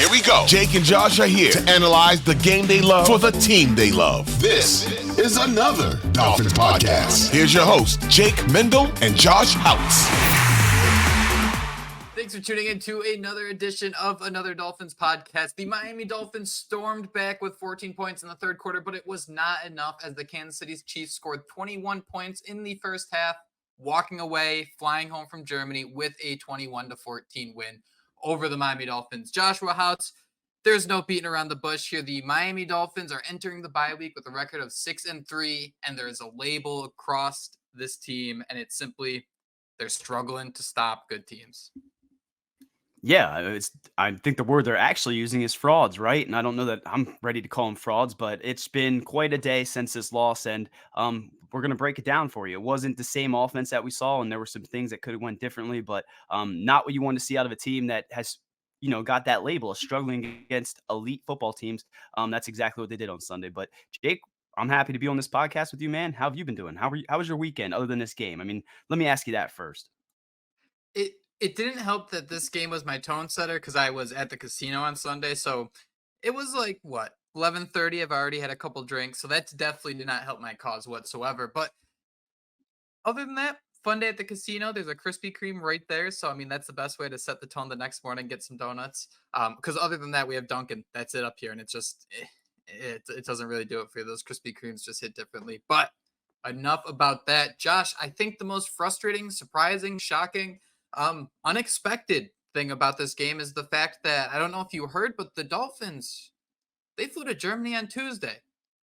Here we go. Jake and Josh are here to analyze the game they love for the team they love. This is another Dolphins podcast. Here's your host, Jake Mendel and Josh Houtz. Thanks for tuning in to another edition of another Dolphins podcast. The Miami Dolphins stormed back with 14 points in the third quarter, but it was not enough as the Kansas City Chiefs scored 21 points in the first half, walking away, flying home from Germany with a 21-14 win over the Miami Dolphins. Joshua Houtz, there's no beating around the bush here. The Miami Dolphins are entering the bye week with a record of 6-3, and there is a label across this team, and it's simply they're struggling to stop good teams. Yeah, I think the word they're actually using is frauds, right? And I don't know that I'm ready to call them frauds, but it's been quite a day since this loss, and we're going to break it down for you. It wasn't the same offense that we saw, and there were some things that could have went differently, but not what you want to see out of a team that has, got that label of struggling against elite football teams. That's exactly what they did on Sunday. But Jake, I'm happy to be on this podcast with you, man. How have you been doing? How was your weekend other than this game? I mean, let me ask you that first. It didn't help that this game was my tone setter because I was at the casino on Sunday. So it was like, 11:30. I've already had a couple drinks. So that definitely did not help my cause whatsoever. But other than that, fun day at the casino. There's a Krispy Kreme right there. So, I mean, that's the best way to set the tone the next morning, get some donuts. Because other than that, we have Dunkin'. That's it up here. And it's just, it doesn't really do it for you. Those Krispy Kremes just hit differently. But enough about that. Josh, I think the most frustrating, surprising, shocking, unexpected thing about this game is the fact that, I don't know if you heard, but the Dolphins, they flew to Germany on Tuesday.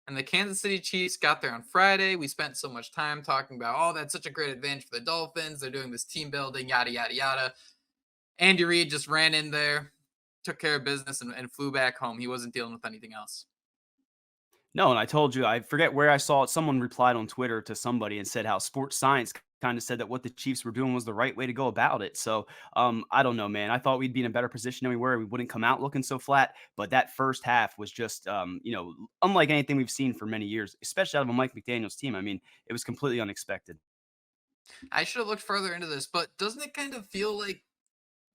And the Kansas City Chiefs got there on Friday. We spent so much time talking about, that's such a great advantage for the Dolphins. They're doing this team building, yada, yada, yada. Andy Reid just ran in there, took care of business, and flew back home. He wasn't dealing with anything else. No, and I told you, I forget where I saw it. Someone replied on Twitter to somebody and said how sports science kind of said that what the Chiefs were doing was the right way to go about it. So I don't know, man. I thought we'd be in a better position than we were. We wouldn't come out looking so flat. But that first half was just, unlike anything we've seen for many years, especially out of a Mike McDaniel's team. I mean, it was completely unexpected. I should have looked further into this, but doesn't it kind of feel like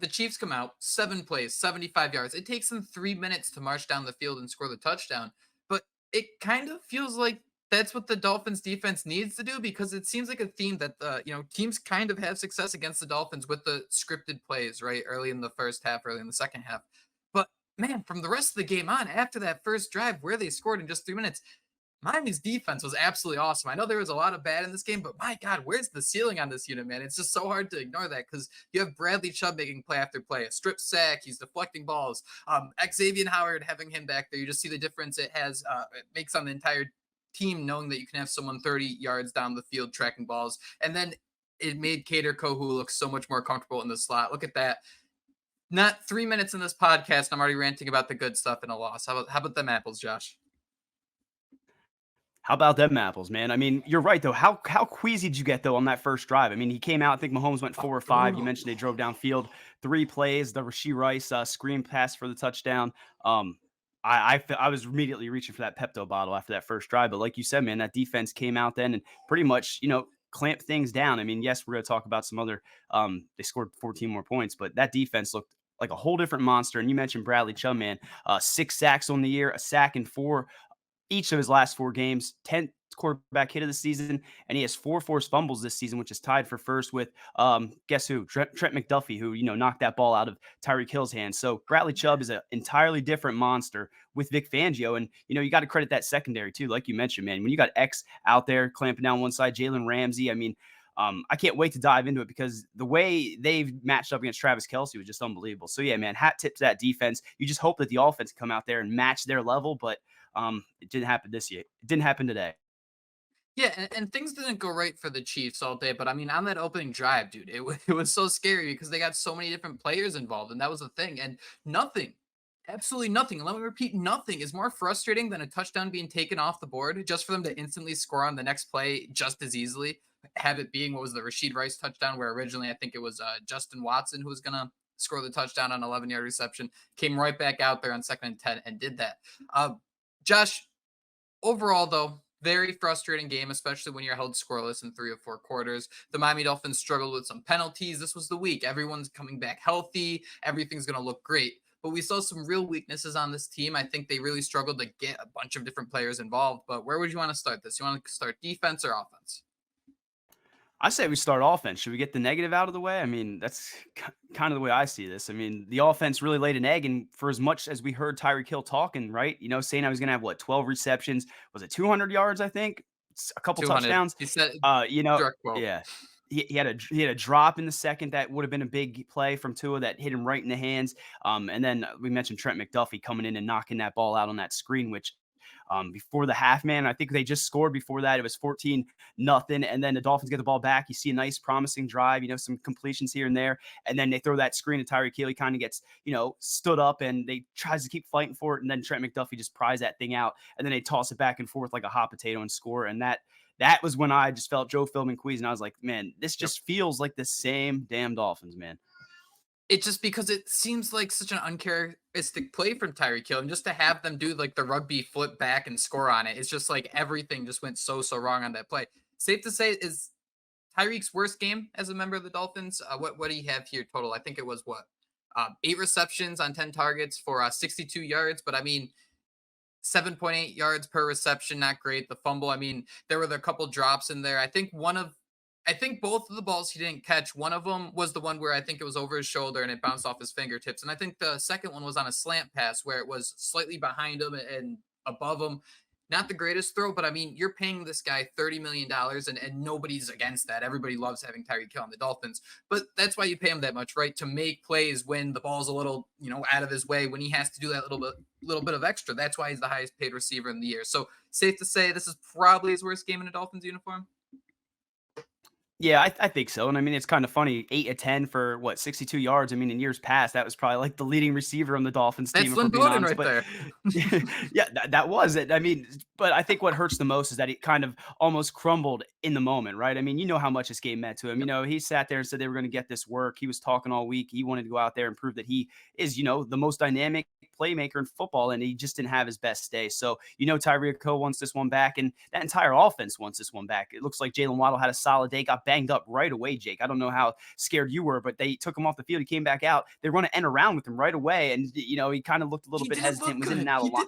the Chiefs come out, 7 plays, 75 yards. It takes them 3 minutes to march down the field and score the touchdown. But it kind of feels like that's what the Dolphins defense needs to do, because it seems like a theme that teams kind of have success against the Dolphins with the scripted plays, right? Early in the first half, early in the second half. But man, from the rest of the game on, after that first drive where they scored in just 3 minutes, Miami's defense was absolutely awesome. I know there was a lot of bad in this game, but my God, where's the ceiling on this unit, man? It's just so hard to ignore that because you have Bradley Chubb making play after play, a strip sack, he's deflecting balls. Xavier Howard, having him back there, you just see the difference it makes on the entire team, knowing that you can have someone 30 yards down the field tracking balls. And then it made Kader Kohu look so much more comfortable in the slot. Look at that. Not 3 minutes in this podcast, I'm already ranting about the good stuff in a loss. How about them apples, Josh? How about them apples, man? I mean, you're right, though. How queasy did you get, though, on that first drive? I mean, he came out. I think Mahomes went 4 or 5. You mentioned they drove downfield. 3 plays. The Rashee Rice screen pass for the touchdown. I was immediately reaching for that Pepto bottle after that first drive. But like you said, man, that defense came out then and pretty much, clamped things down. I mean, yes, we're going to talk about some other they scored 14 more points, but that defense looked like a whole different monster. And you mentioned Bradley Chubb, man. 6 sacks on the year, a sack in 4. Each of his last 4 games, 10th quarterback hit of the season, and he has 4 forced fumbles this season, which is tied for first with, guess who? Trent McDuffie, who, knocked that ball out of Tyreek Hill's hands. So Bradley Chubb is an entirely different monster with Vic Fangio, and, you got to credit that secondary, too, like you mentioned, man. When you got X out there clamping down one side, Jalen Ramsey, I mean, I can't wait to dive into it because the way they've matched up against Travis Kelce was just unbelievable. So, yeah, man, hat tip to that defense. You just hope that the offense can come out there and match their level, but it didn't happen this year. It didn't happen today. Yeah, and things didn't go right for the Chiefs all day, but I mean, on that opening drive, dude, it was so scary because they got so many different players involved, and that was the thing. And nothing, absolutely nothing, and let me repeat, nothing is more frustrating than a touchdown being taken off the board just for them to instantly score on the next play just as easily. Have it being, what was the Rashee Rice touchdown, where originally I think it was Justin Watson who was going to score the touchdown on 11-yard reception, came right back out there on 2nd and 10 and did that. Josh, overall, though, very frustrating game, especially when you're held scoreless in 3 or 4 quarters. The Miami Dolphins struggled with some penalties. This was the week. Everyone's coming back healthy. Everything's going to look great. but we saw some real weaknesses on this team. I think they really struggled to get a bunch of different players involved. But where would you want to start this? You want to start defense or offense? I say we start offense. Should we get the negative out of the way? I mean, that's kind of the way I see this. I mean, the offense really laid an egg, and for as much as we heard Tyreek Hill talking, right? Saying I was going to have 12 receptions. Was it 200 yards? I think a couple 200. touchdowns. He said, Uh, you know, direct quote. yeah. He had a drop in the second that would have been a big play from Tua that hit him right in the hands. And then we mentioned Trent McDuffie coming in and knocking that ball out on that screen, which before the half, man, I think they just scored before that. It was 14-0. And then the Dolphins get the ball back. You see a nice promising drive, some completions here and there. And then they throw that screen to Tyreek Hill. He kind of gets, stood up and they tries to keep fighting for it. And then Trent McDuffie just pries that thing out. And then they toss it back and forth like a hot potato and score. And that was when I just felt Joe Philbin queasy. And I was like, man, this just feels like the same damn Dolphins, man. It just because it seems like such an uncharacteristic play from Tyreek Hill, and just to have them do like the rugby flip back and score on it, it's just like everything just went so wrong on that play. Safe to say, is Tyreek's worst game as a member of the Dolphins? What do you have here total? I think it was 8 receptions on 10 targets for 62 yards, but I mean 7.8 yards per reception, not great. The fumble, I mean, there were a couple drops in there. I think both of the balls he didn't catch. One of them was the one where I think it was over his shoulder and it bounced off his fingertips. And I think the second one was on a slant pass where it was slightly behind him and above him. Not the greatest throw, but I mean, you're paying this guy $30 million and nobody's against that. Everybody loves having Tyreek Hill on the Dolphins, but that's why you pay him that much, right? To make plays when the ball's a little, out of his way, when he has to do that little bit of extra. That's why he's the highest paid receiver in the year. So safe to say this is probably his worst game in a Dolphins uniform. Yeah, I think so. And I mean, it's kind of funny. 8 of 10 for 62 yards. I mean, in years past, that was probably like the leading receiver on the Dolphins team. That's Lynn Bowden right there. Yeah, that was it. I mean, but I think what hurts the most is that he kind of almost crumbled in the moment, right? I mean, you know how much this game meant to him. He sat there and said they were going to get this work. He was talking all week. He wanted to go out there and prove that he is, the most dynamic playmaker in football, and he just didn't have his best day. So, Tyreek Hill wants this one back, and that entire offense wants this one back. It looks like Jalen Waddle had a solid day, got banged up right away, Jake. I don't know how scared you were, but they took him off the field. He came back out. They were going to end around with him right away, and, he kind of looked a little bit hesitant, was in and out of line.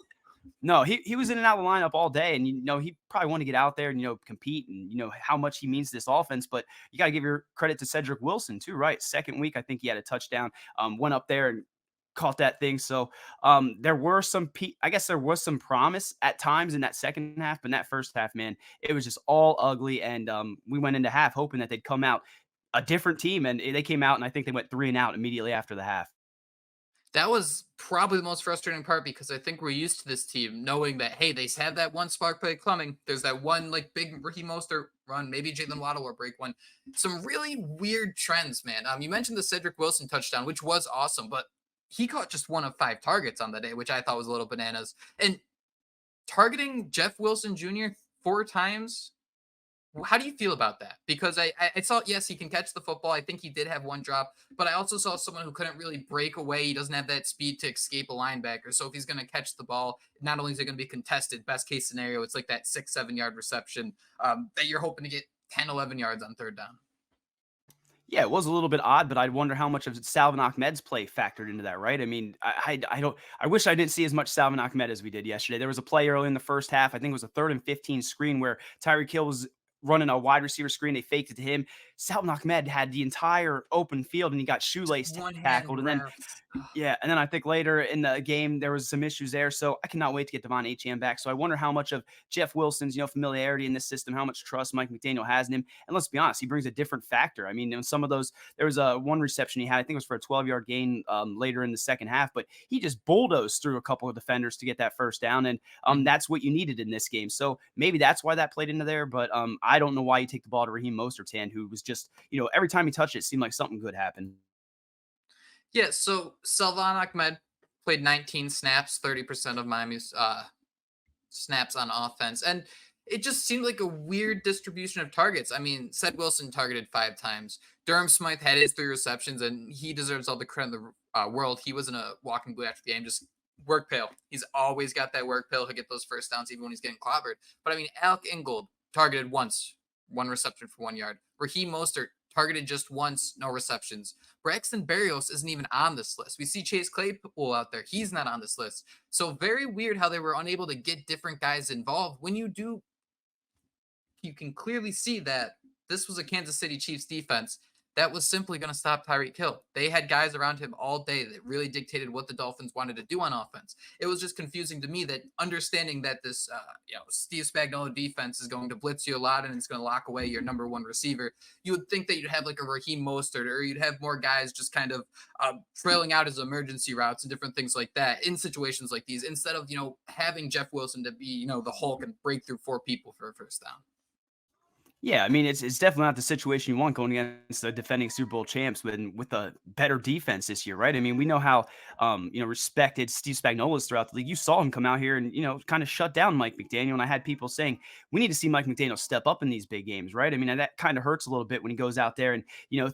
No, he was in and out of the lineup all day, and, he probably wanted to get out there and, compete and, how much he means to this offense. But you got to give your credit to Cedric Wilson, too, right? Second week, I think he had a touchdown, went up there and caught that thing. So there was some promise at times in that second half, but in that first half, man, it was just all ugly. And we went into half hoping that they'd come out a different team, and they came out, and I think they went 3-and-out immediately after the half. That was probably the most frustrating part because I think we're used to this team knowing that, hey, they have that one spark play coming. There's that one like big Raheem Mostert run, maybe Jalen Waddle will break one. Some really weird trends, man. You mentioned the Cedric Wilson touchdown, which was awesome, but he caught just 1 of 5 targets on the day, which I thought was a little bananas. And targeting Jeff Wilson Jr. 4 times, how do you feel about that? Because I saw, yes, he can catch the football. I think he did have 1 drop, but I also saw someone who couldn't really break away. He doesn't have that speed to escape a linebacker. So if he's going to catch the ball, not only is it going to be contested, best case scenario, it's like that 6-7 yard reception that you're hoping to get 10, 11 yards on third down. Yeah, it was a little bit odd, but I'd wonder how much of Salvon Ahmed's play factored into that, right? I mean, I wish I didn't see as much Salvon Ahmed as we did yesterday. There was a play early in the first half. I think it was a 3rd and 15 screen where Tyreek Hill was running a wide receiver screen. They faked it to him. Salvon Ahmed had the entire open field, and he got shoelace tackled. And then, and then I think later in the game, there was some issues there. So I cannot wait to get Devon Achane back. So I wonder how much of Jeff Wilson's, familiarity in this system, how much trust Mike McDaniel has in him. And let's be honest, he brings a different factor. I mean, in some of those, there was one reception he had, I think it was for a 12-yard gain later in the second half, but he just bulldozed through a couple of defenders to get that first down. And that's what you needed in this game. So maybe that's why that played into there. But I don't know why you take the ball to Raheem Mostert's hand, who was just, every time he touched it, it seemed like something good happened. Yeah, so Salvon Ahmed played 19 snaps, 30% of Miami's snaps on offense. And it just seemed like a weird distribution of targets. I mean, Ced Wilson targeted 5 times. Durham Smythe had his 3 receptions, and he deserves all the credit in the world. He wasn't a walking blue after the game, just work pail. He's always got that work pail. He'll get those first downs even when he's getting clobbered. But I mean, Alec Ingold targeted once, 1 reception for 1 yard. Raheem Mostert targeted just once, no receptions. Braxton Berrios isn't even on this list. We see Chase Claypool out there. He's not on this list. So very weird how they were unable to get different guys involved. When you do, you can clearly see that this was a Kansas City Chiefs defense that was simply going to stop Tyreek Hill. They had guys around him all day that really dictated what the Dolphins wanted to do on offense. It was just confusing to me that understanding that this, Steve Spagnuolo defense is going to blitz you a lot and it's going to lock away your number one receiver. You would think that you'd have like a Raheem Mostert, or you'd have more guys just kind of trailing out as emergency routes and different things like that in situations like these, instead of, having Jeff Wilson to be, the Hulk and break through 4 people for a first down. Yeah, I mean, it's definitely not the situation you want going against the defending Super Bowl champs with a better defense this year, right? I mean, we know how respected Steve Spagnuolo is throughout the league. You saw him come out here and kind of shut down Mike McDaniel, and I had people saying we need to see Mike McDaniel step up in these big games, right? I mean, and that kind of hurts a little bit when he goes out there and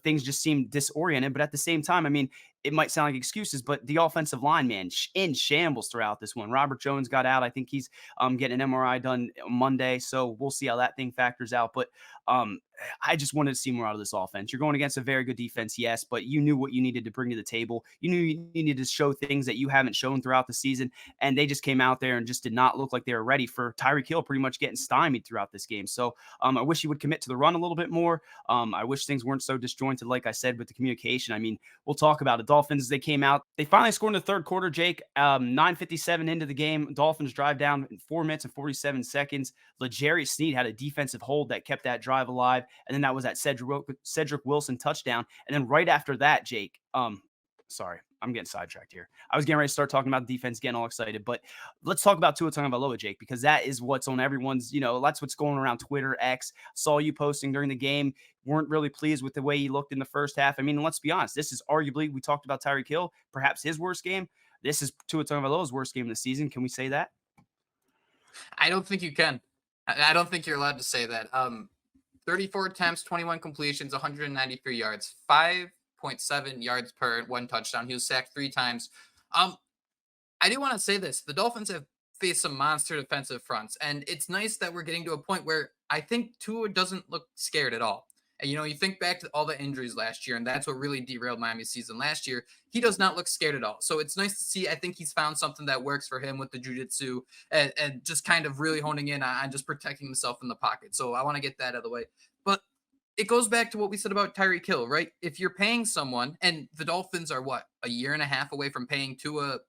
things just seem disoriented. But at the same time, I mean, it might sound like excuses, but the offensive line, man, in shambles throughout this one. Robert Jones got out. I think he's getting an MRI done Monday, so we'll see how that thing factors out. But I just wanted to see more out of this offense. You're going against a very good defense, yes, but you knew what you needed to bring to the table. You knew you needed to show things that you haven't shown throughout the season, and they just came out there and just did not look like they were ready for Tyreek Hill pretty much getting stymied throughout this game. So I wish he would commit to the run a little bit more. I wish things weren't so disjointed, like I said, with the communication. I mean, we'll talk about it. Dolphins, they came out. They finally scored in the third quarter, Jake. 9:57 into the game. Dolphins drive down in 4 minutes and 47 seconds. L'Jarius Sneed had a defensive hold that kept that drive alive. And then that was that Cedric Wilson touchdown. And then right after that, Jake, sorry, I'm getting sidetracked here. I was getting ready to start talking about the defense, getting all excited, but let's talk about Tua Tagovailoa, Jake, because that is what's on everyone's, that's what's going around Twitter, X. Saw you posting during the game, weren't really pleased with the way he looked in the first half. I mean, let's be honest, this is arguably, we talked about Tyreek Hill, perhaps his worst game. This is Tua Tagovailoa's worst game of the season. Can we say that? I don't think you can. I don't think you're allowed to say that. 34 attempts, 21 completions, 193 yards, 5.7 yards per one touchdown. He was sacked 3 times. I do want to say this. The Dolphins have faced some monster defensive fronts, and it's nice that we're getting to a point where I think Tua doesn't look scared at all. And, you think back to all the injuries last year, and that's what really derailed Miami's season last year. He does not look scared at all. So it's nice to see. I think he's found something that works for him with the jiu-jitsu and just kind of really honing in on just protecting himself in the pocket. So I want to get that out of the way. But it goes back to what we said about Tyreek Hill, right? If you're paying someone, and the Dolphins are a year and a half away from paying Tua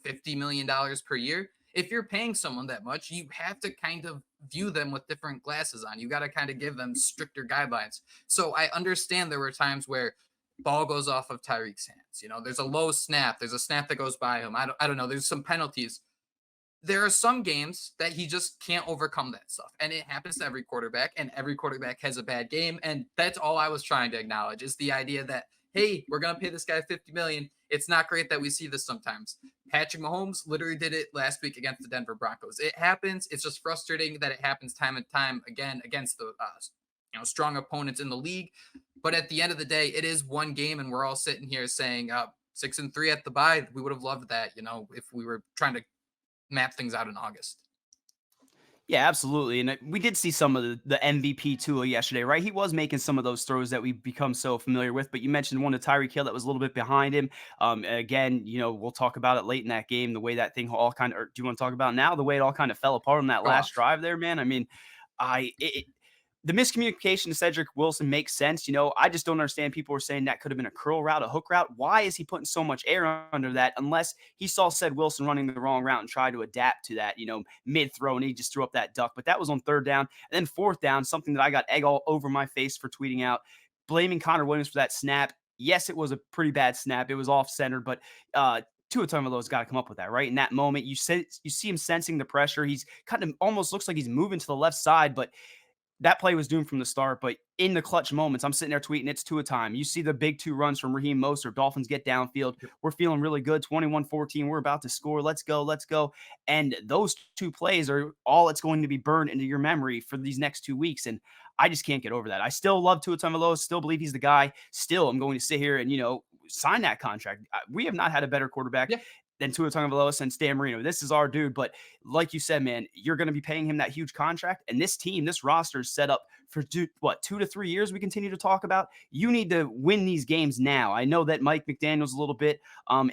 $50 million per year. If you're paying someone that much, you have to kind of view them with different glasses on. You got to kind of give them stricter guidelines. So I understand there were times where ball goes off of Tyreek's hands. There's a low snap. There's a snap that goes by him. I don't know. There's some penalties. There are some games that he just can't overcome that stuff. And it happens to every quarterback, and every quarterback has a bad game. And that's all I was trying to acknowledge, is the idea that, hey, we're going to pay this guy $50 million. It's not great that we see this sometimes. Patrick Mahomes literally did it last week against the Denver Broncos. It happens. It's just frustrating that it happens time and time again against the strong opponents in the league. But at the end of the day, it is one game, and we're all sitting here saying 6-3 at the bye. We would have loved that, if we were trying to map things out in August. Yeah, absolutely. And we did see some of the MVP Tua yesterday, right? He was making some of those throws that we've become so familiar with, but you mentioned one to Tyreek Hill that was a little bit behind him. Again, we'll talk about it late in that game, the way that thing all kind of, or do you want to talk about now the way it all kind of fell apart on that last drive there, man? I mean, the miscommunication to Cedric Wilson makes sense. I just don't understand. People were saying that could have been a curl route, a hook route. Why is he putting so much air under that? Unless he saw Ced Wilson running the wrong route and tried to adapt to that, mid throw, and he just threw up that duck. But that was on third down. And then fourth down, something that I got egg all over my face for tweeting out, blaming Connor Williams for that snap. Yes, it was a pretty bad snap. It was off center, but Tua Tagovailoa's got to come up with that, right? In that moment, you see him sensing the pressure. He's kind of almost looks like he's moving to the left side, but that play was doomed from the start. But in the clutch moments, I'm sitting there tweeting, it's Tua time. You see the big 2 runs from Raheem Mostert. Dolphins get downfield. We're feeling really good. 21-14. We're about to score. Let's go. Let's go. And those 2 plays are all it's going to be burned into your memory for these next 2 weeks. And I just can't get over that. I still love Tua Tagovailoa. Still believe he's the guy. Still, I'm going to sit here and, sign that contract. We have not had a better quarterback than Tua Tagovailoa since Dan Marino. This is our dude. But like you said, man, you're going to be paying him that huge contract. And this team, this roster is set up for 2 to 3 years we continue to talk about. You need to win these games now. I know that Mike McDaniel's a little bit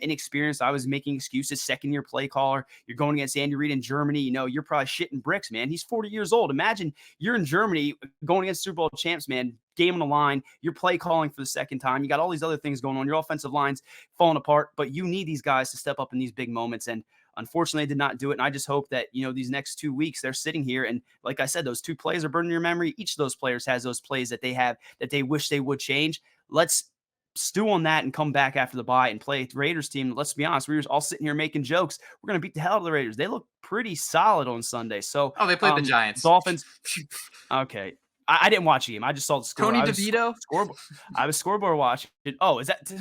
inexperienced. I was making excuses, second-year play caller. You're going against Andy Reid in Germany. You're probably shitting bricks, man. He's 40 years old. Imagine you're in Germany going against Super Bowl champs, man. Game on the line. You're play calling for the second time. You got all these other things going on. Your offensive line's falling apart, but you need these guys to step up in these big moments. And unfortunately, they did not do it. And I just hope that, these next 2 weeks they're sitting here. And like I said, those 2 plays are burning your memory. Each of those players has those plays that they have that they wish they would change. Let's stew on that and come back after the bye and play the Raiders team. Let's be honest. We were all sitting here making jokes. We're going to beat the hell out of the Raiders. They look pretty solid on Sunday. So, they played the Giants. Dolphins. Okay. I didn't watch the game. I just saw the score. Tony DeVito? Scoreboard. I was scoreboard watching. Oh, is that?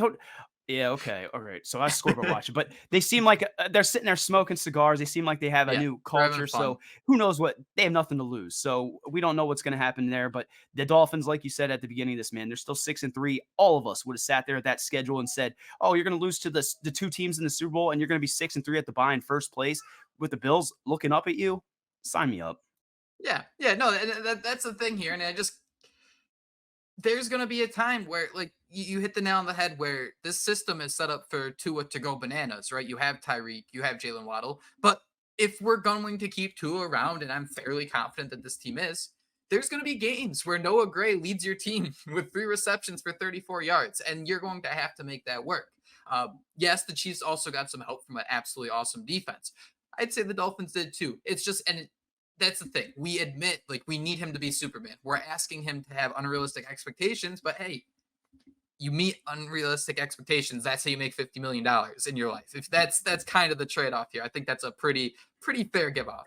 Yeah, okay. All right. So I was scoreboard watching. But they seem like they're sitting there smoking cigars. They seem like they have a new culture. So who knows what? They have nothing to lose. So we don't know what's going to happen there. But the Dolphins, like you said at the beginning of this, man, they're still 6-3. All of us would have sat there at that schedule and said, oh, you're going to lose to the 2 teams in the Super Bowl and you're going to be 6-3 at the bye in first place with the Bills looking up at you. Sign me up. Yeah, no, that's the thing here, and there's gonna be a time where, like, you hit the nail on the head, where this system is set up for Tua to go bananas, right? You have Tyreek, you have Jalen Waddle, but if we're going to keep Tua around, and I'm fairly confident that this team is, there's gonna be games where Noah Gray leads your team with 3 receptions for 34 yards, and you're going to have to make that work. Yes, the Chiefs also got some help from an absolutely awesome defense. I'd say the Dolphins did too. It's just, that's the thing. We admit, like, we need him to be Superman. We're asking him to have unrealistic expectations, but hey, you meet unrealistic expectations. That's how you make $50 million in your life. If that's kind of the trade-off here. I think that's a pretty fair give-off.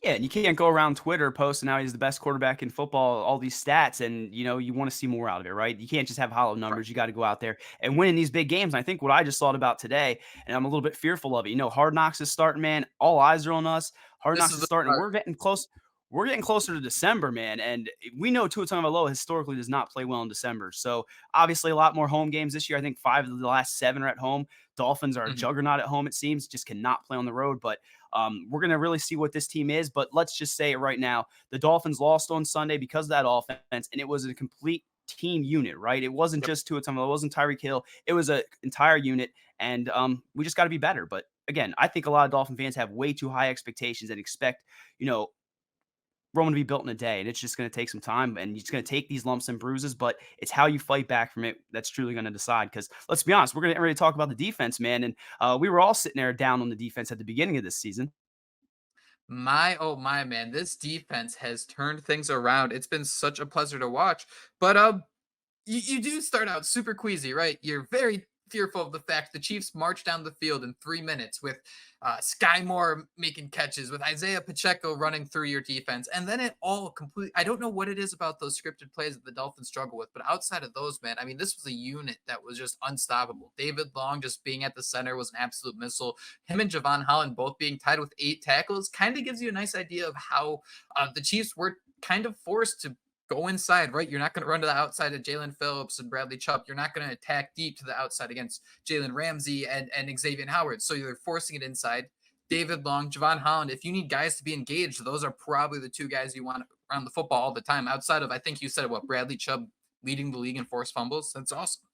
Yeah, and you can't go around Twitter posting how he's the best quarterback in football, all these stats, and you want to see more out of it, right? You can't just have hollow numbers. You got to go out there and win in these big games. And I think what I just thought about today, and I'm a little bit fearful of it. Hard Knocks is starting, man. All eyes are on us. Hard Knocks is starting. We're getting close. We're getting closer to December, man. And we know Tua Tagovailoa historically does not play well in December. So obviously a lot more home games this year. I think 5 of the last 7 are at home. Dolphins are a juggernaut at home, it seems. Just cannot play on the road. But we're going to really see what this team is. But let's just say it right now. The Dolphins lost on Sunday because of that offense, and it was a complete team unit, right? It wasn't just Tua Tagovailoa. It wasn't Tyreek Hill. It was an entire unit, and we just got to be better. But again, I think a lot of Dolphin fans have way too high expectations and expect, Rome to be built in a day, and it's just going to take some time, and it's going to take these lumps and bruises, but it's how you fight back from it that's truly going to decide. Because let's be honest, we're going to already talk about the defense, man, and we were all sitting there down on the defense at the beginning of this season. Oh my, man, this defense has turned things around. It's been such a pleasure to watch, but you do start out super queasy, right? You're very fearful of the fact the Chiefs marched down the field in 3 minutes with Sky Moore making catches, with Isaiah Pacheco running through your defense, and then it all completely. I don't know what it is about those scripted plays that the Dolphins struggle with, but outside of those, man, I mean, this was a unit that was just unstoppable. David Long just being at the center was an absolute missile. Him and Javon Holland both being tied with 8 tackles kind of gives you a nice idea of how the Chiefs were kind of forced to go inside, right? You're not going to run to the outside of Jalen Phillips and Bradley Chubb. You're not going to attack deep to the outside against Jalen Ramsey and Xavier Howard. So you're forcing it inside. David Long, Javon Holland, if you need guys to be engaged, those are probably the 2 guys you want around the football all the time. Outside of, I think you said Bradley Chubb leading the league in forced fumbles. That's awesome.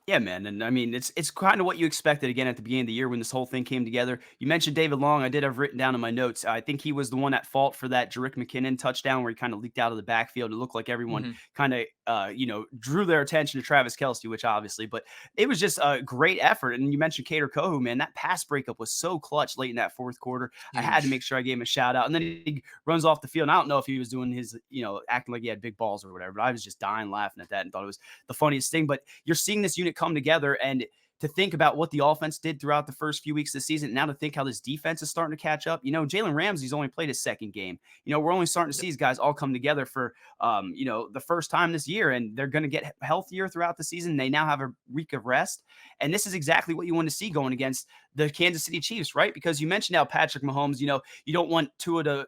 Yeah, man. And I mean, it's kind of what you expected again at the beginning of the year when this whole thing came together. You mentioned David Long. I did have written down in my notes. I think he was the one at fault for that Jerick McKinnon touchdown where he kind of leaked out of the backfield. It looked like everyone kind of, drew their attention to Travis Kelce, which obviously, but it was just a great effort. And you mentioned Kader Kohu, man, that pass breakup was so clutch late in that fourth quarter. I had to make sure I gave him a shout out. And then he runs off the field. And I don't know if he was doing his, acting like he had big balls or whatever, but I was just dying laughing at that and thought it was the funniest thing. But you're seeing this unit come together, and to think about what the offense did throughout the first few weeks of the season, now to think how this defense is starting to catch up. Jalen Ramsey's only played his second game. We're only starting to see these guys all come together for, the first time this year, and they're going to get healthier throughout the season. They now have a week of rest, and this is exactly what you want to see going against the Kansas City Chiefs, right? Because you mentioned how Patrick Mahomes, you don't want Tua to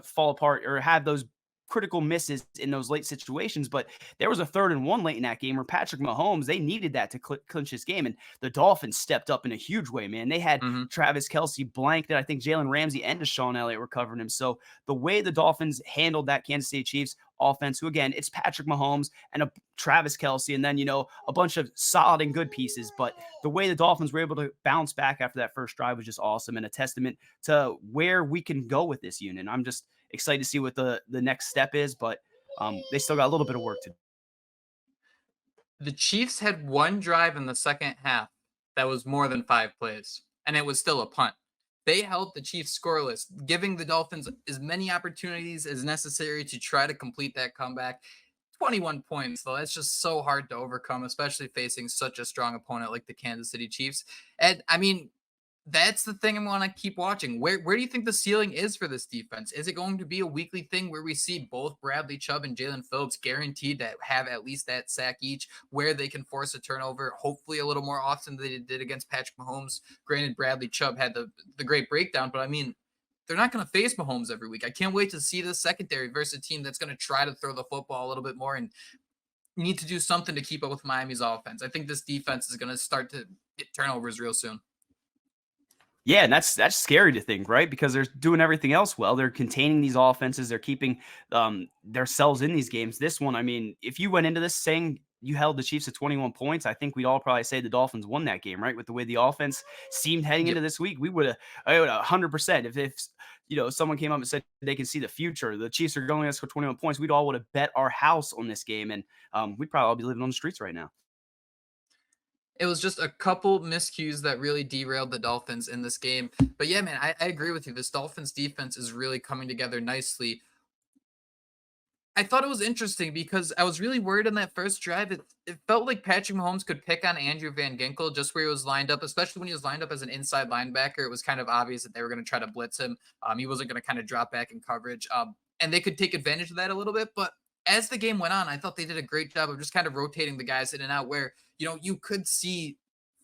fall apart or have those critical misses in those late situations, but there was a 3rd and 1 late in that game where Patrick Mahomes, they needed that to clinch this game, and the Dolphins stepped up in a huge way, man. They had Mhm. Travis Kelce blanked, I think Jalen Ramsey and Deshaun Elliott were covering him. So the way the Dolphins handled that Kansas City Chiefs offense, who again, it's Patrick Mahomes and a Travis Kelce, and then, a bunch of solid and good pieces. But the way the Dolphins were able to bounce back after that first drive was just awesome and a testament to where we can go with this unit. I'm just excited to see what the next step is, but they still got a little bit of work to do. The Chiefs had one drive in the second half that was more than 5 plays, and it was still a punt. They held the Chiefs scoreless, giving the Dolphins as many opportunities as necessary to try to complete that comeback. 21 points, though, that's just so hard to overcome, especially facing such a strong opponent like the Kansas City Chiefs. And I mean, that's the thing I want to keep watching. Where do you think the ceiling is for this defense? Is it going to be a weekly thing where we see both Bradley Chubb and Jalen Phillips guaranteed to have at least that sack each, where they can force a turnover, hopefully a little more often than they did against Patrick Mahomes? Granted, Bradley Chubb had the great breakdown, but I mean, they're not going to face Mahomes every week. I can't wait to see the secondary versus a team that's going to try to throw the football a little bit more and need to do something to keep up with Miami's offense. I think this defense is going to start to get turnovers real soon. Yeah, and that's scary to think, right? Because they're doing everything else well. They're containing these offenses. They're keeping themselves in these games. This one, I mean, if you went into this saying you held the Chiefs to 21 points, I think we'd all probably say the Dolphins won that game, right? With the way the offense seemed heading into this week, we would have 100%. If someone came up and said they can see the future, the Chiefs are going to score 21 points, we'd all would have bet our house on this game, and we'd probably all be living on the streets right now. It was just a couple miscues that really derailed the Dolphins in this game. But yeah, man, I agree with you. This Dolphins defense is really coming together nicely. I thought it was interesting because I was really worried on that first drive. It felt like Patrick Mahomes could pick on Andrew Van Ginkel just where he was lined up, especially when he was lined up as an inside linebacker. It was kind of obvious that they were going to try to blitz him. He wasn't going to kind of drop back in coverage. And they could take advantage of that a little bit. But as the game went on, I thought they did a great job of just kind of rotating the guys in and out where, you could see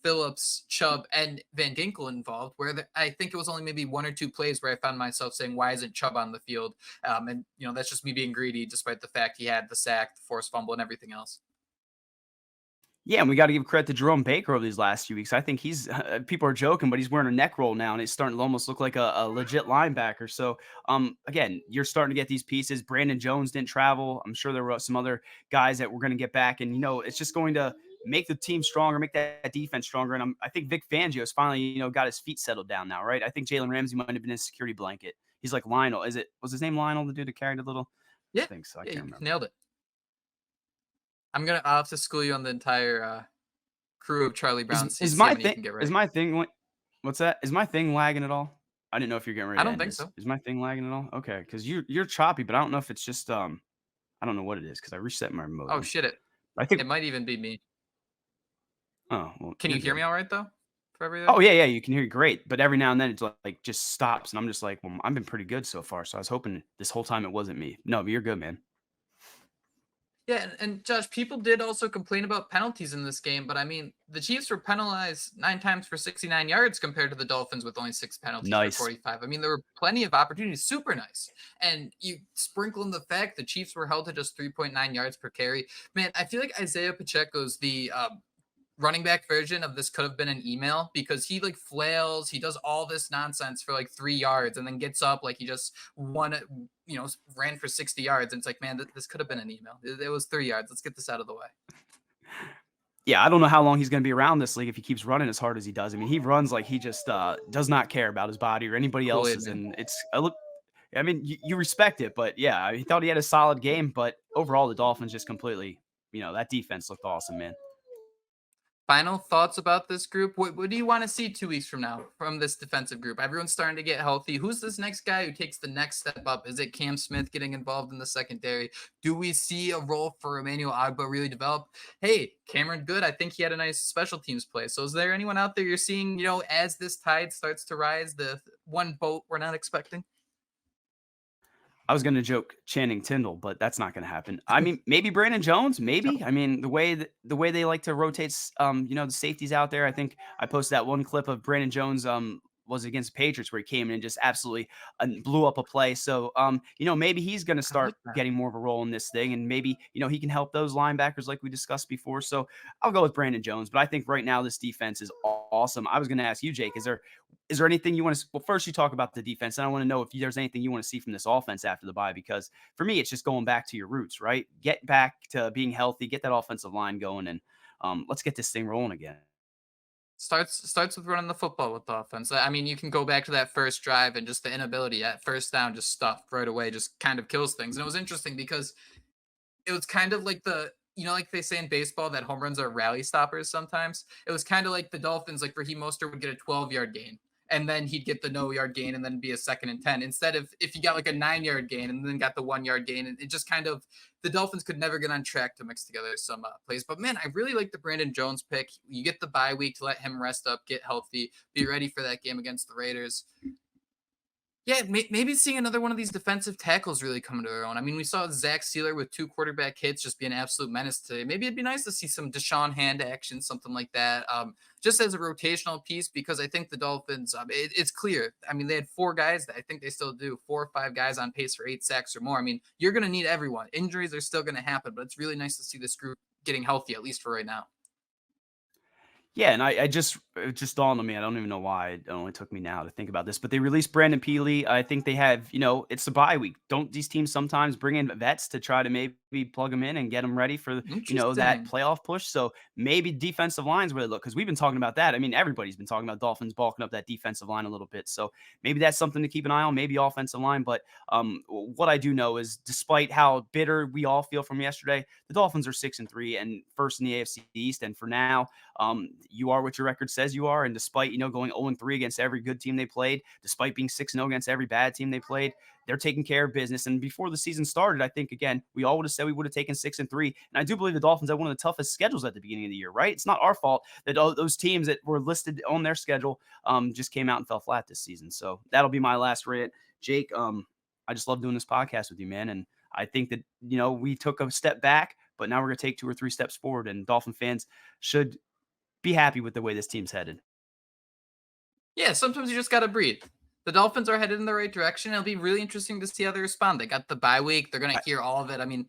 Phillips, Chubb, and Van Ginkel involved, where I think it was only maybe 1 or 2 plays where I found myself saying, why isn't Chubb on the field? And that's just me being greedy, despite the fact he had the sack, the forced fumble, and everything else. Yeah, and we got to give credit to Jerome Baker over these last few weeks. I think he's people are joking, but he's wearing a neck roll now, and it's starting to almost look like a legit linebacker. So, again, you're starting to get these pieces. Brandon Jones didn't travel. I'm sure there were some other guys that we're going to get back, and it's just going to make the team stronger, make that defense stronger. And I think Vic Fangio has finally, got his feet settled down now, right? I think Jalen Ramsey might have been his security blanket. He's like Lionel. Was his name Lionel, the dude that carried a little? Yeah, I think so. I can't remember. Nailed it. I'll have to school you on the entire crew of Charlie Brown. Is my thing? What's that? Is my thing lagging at all? I didn't know if you're getting ready. I don't think so. Is my thing lagging at all? Okay, because you're choppy, but I don't know if it's just I don't know what it is because I reset my remote. Oh shit! I think it might even be me. Oh, well, can you hear me all right though? For everything? Oh yeah, you can hear great, but every now and then it's like just stops, and I'm just like, well, I've been pretty good so far, so I was hoping this whole time it wasn't me. No, but you're good, man. Yeah, and Josh, people did also complain about penalties in this game, but I mean, the Chiefs were penalized 9 times for 69 yards compared to the Dolphins with only 6 penalties for 45. I mean, there were plenty of opportunities, super nice. And you sprinkle in the fact the Chiefs were held to just 3.9 yards per carry. Man, I feel like Isaiah Pacheco's the running back version of this could have been an email because he like flails, he does all this nonsense for like 3 yards and then gets up like he just ran for 60 yards. And it's like, man, this could have been an email. It was 3 yards. Let's get this out of the way. Yeah, I don't know how long he's going to be around this league if he keeps running as hard as he does. I mean, he runs like he just does not care about his body or anybody else's. And you respect it, but yeah, he thought he had a solid game, but overall the Dolphins just completely, that defense looked awesome, man. Final thoughts about this group? What do you want to see 2 weeks from now from this defensive group? Everyone's starting to get healthy. Who's this next guy who takes the next step up? Is it Cam Smith getting involved in the secondary? Do we see a role for Emmanuel Ogbah really develop? Hey, Cameron Good, I think he had a nice special teams play. So is there anyone out there you're seeing, as this tide starts to rise, the one boat we're not expecting? I was going to joke Channing Tindall, but that's not going to happen. I mean, maybe Brandon Jones, maybe. I mean, the way they like to rotate, the safeties out there. I think I posted that one clip of Brandon Jones was against Patriots where he came in and just absolutely blew up a play. So, maybe he's going to I like start that. getting more of a role in this thing, and maybe, he can help those linebackers like we discussed before. So I'll go with Brandon Jones, but I think right now this defense is awesome. I was going to ask you, Jake, is there anything you want to, well, first you talk about the defense, and I want to know if there's anything you want to see from this offense after the bye, because for me, it's just going back to your roots, right? Get back to being healthy, get that offensive line going, and let's get this thing rolling again. Starts with running the football with the offense. I mean, you can go back to that first drive and just the inability at first down, just stuffed right away, just kind of kills things. And it was interesting because it was kind of like like they say in baseball that home runs are rally stoppers sometimes. It was kind of like the Dolphins, like Raheem Mostert would get a 12-yard gain, and then he'd get the no-yard gain, and then be a 2nd and 10. Instead of if you got like a 9-yard gain and then got the 1-yard gain, and it just kind of, the Dolphins could never get on track to mix together some plays. But man, I really like the Brandon Jones pick. You get the bye week to let him rest up, get healthy, be ready for that game against the Raiders. Yeah, maybe seeing another one of these defensive tackles really coming to their own. I mean, we saw Zach Sealer with 2 quarterback hits just be an absolute menace today. Maybe it'd be nice to see some Deshaun hand action, something like that, just as a rotational piece, because I think the Dolphins, it's clear. I mean, they had 4 guys that I think they still do, 4 or 5 guys on pace for 8 sacks or more. I mean, you're going to need everyone. Injuries are still going to happen, but it's really nice to see this group getting healthy, at least for right now. Yeah, and it just dawned on me. I don't even know why it only took me now to think about this, but they released Brandon Peely. I think they have, it's the bye week. Don't these teams sometimes bring in vets to try to maybe plug them in and get them ready for, that Interesting. playoff push? So maybe defensive lines where they look, because we've been talking about that. I mean, everybody's been talking about Dolphins bulking up that defensive line a little bit. So maybe that's something to keep an eye on, maybe offensive line. But what I do know is, despite how bitter we all feel from yesterday, the Dolphins are 6-3 and first in the AFC East. And for now, you are what your record says you are. And despite, going 0-3 against every good team they played, despite being 6-0 against every bad team they played, they're taking care of business. And before the season started, I think, again, we all would have said we would have taken 6-3. And I do believe the Dolphins had one of the toughest schedules at the beginning of the year, right? It's not our fault that all those teams that were listed on their schedule just came out and fell flat this season. So that'll be my last rant. Jake, I just love doing this podcast with you, man. And I think that, we took a step back, but now we're going to take 2 or 3 steps forward, and Dolphin fans should be happy with the way this team's headed. Yeah, sometimes you just got to breathe. The Dolphins are headed in the right direction. It'll be really interesting to see how they respond. They got the bye week. They're going to hear all of it. I mean,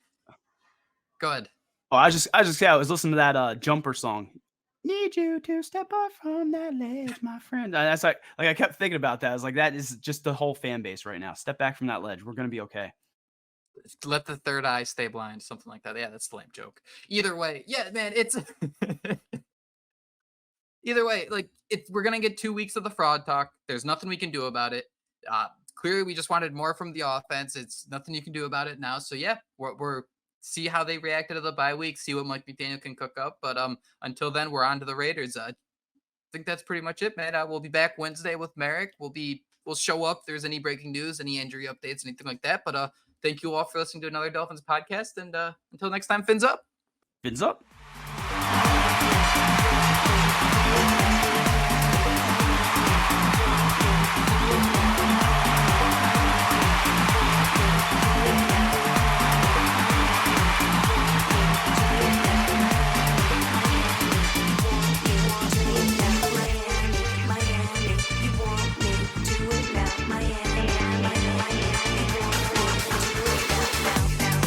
go ahead. Oh, I was listening to that jumper song. Need you to step off from that ledge, my friend. That's like I kept thinking about that. I was like, that is just the whole fan base right now. Step back from that ledge. We're going to be okay. Let the third eye stay blind, something like that. Yeah, that's the lame joke. Either way, yeah, man, it's either way, like, we're gonna get 2 weeks of the fraud talk. There's nothing we can do about it. Clearly, we just wanted more from the offense. It's nothing you can do about it now. So yeah, we're see how they reacted to the bye week. See what Mike McDaniel can cook up. But until then, we're on to the Raiders. I think that's pretty much it, man. We'll be back Wednesday with Merrick. We'll show up if there's any breaking news, any injury updates, anything like that. But thank you all for listening to another Dolphins podcast. And until next time, fins up. Fins up.